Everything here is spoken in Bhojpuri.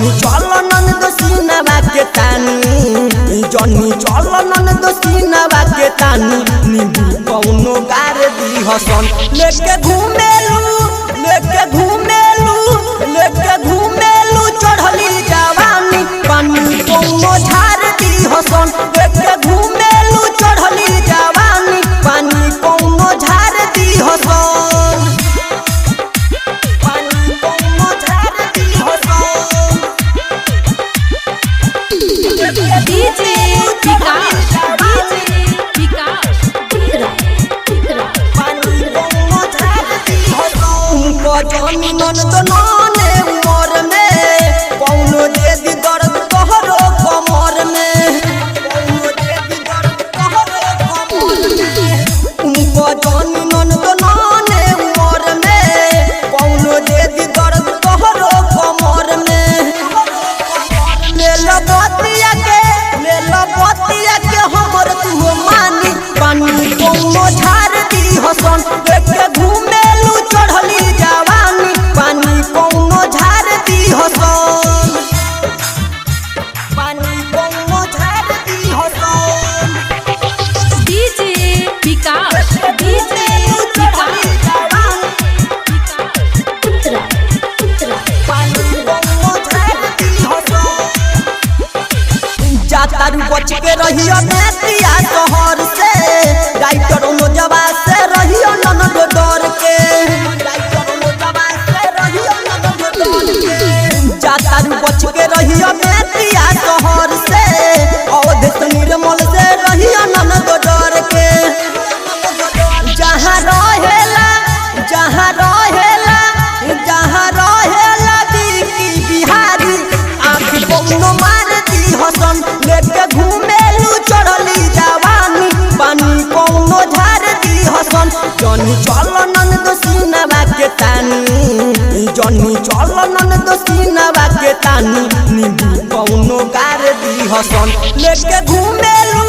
जनी चल नंद सीनवा के तानी जनी चल नंद सीनवा के तानी नींबू कौनो गार दी हसन लेके घूमेलू चढ़ली जवानी पानी कौनो झार दी हसन लेके घूमेलू चढ़ली जवानी पानी कौनो झार दी हसन पानी कौनो झार दी हसन डीजे विकास पानी कौनो झार दी हसन जनी नंद नाने उमर में कौनो दे दी दर्द तोहरो कमर में कौनो दे दी दर्द तोहरो कमर में उनको जनी नंद नाने उमर में कौनो दे दी दर्द तोहरो कमर में ले लो बतिया के हमर तू मानी पानी कौनो झार दी हसन देखे घूमेलू चढ़ली जवानी पानी कौनो झार दी हसन पानी कौनो झार दी हसन डीजे विकास पानी कौनो झार दी हसन जातारू बच के रहियो नेतिया शहर से राइटर नोजवा से रहियो ननद डर के राइटर नोजवा से रहियो ननद डर के जातारू बच के रहियो नेतिया शहर से अवधेश निर्मल से रहियो ननद डर के जहाँ रहेला बिकी बिहारी आँख कौनो मार दी हसन लेके घूमेलू चढ़ली जवानी पानी कौनो झार दी हसन जनी चल नंद सीनवा के तानी जनी चल नंद सीनवा के तानी नींबू कौनो गार दी हसन लेके घूमेलू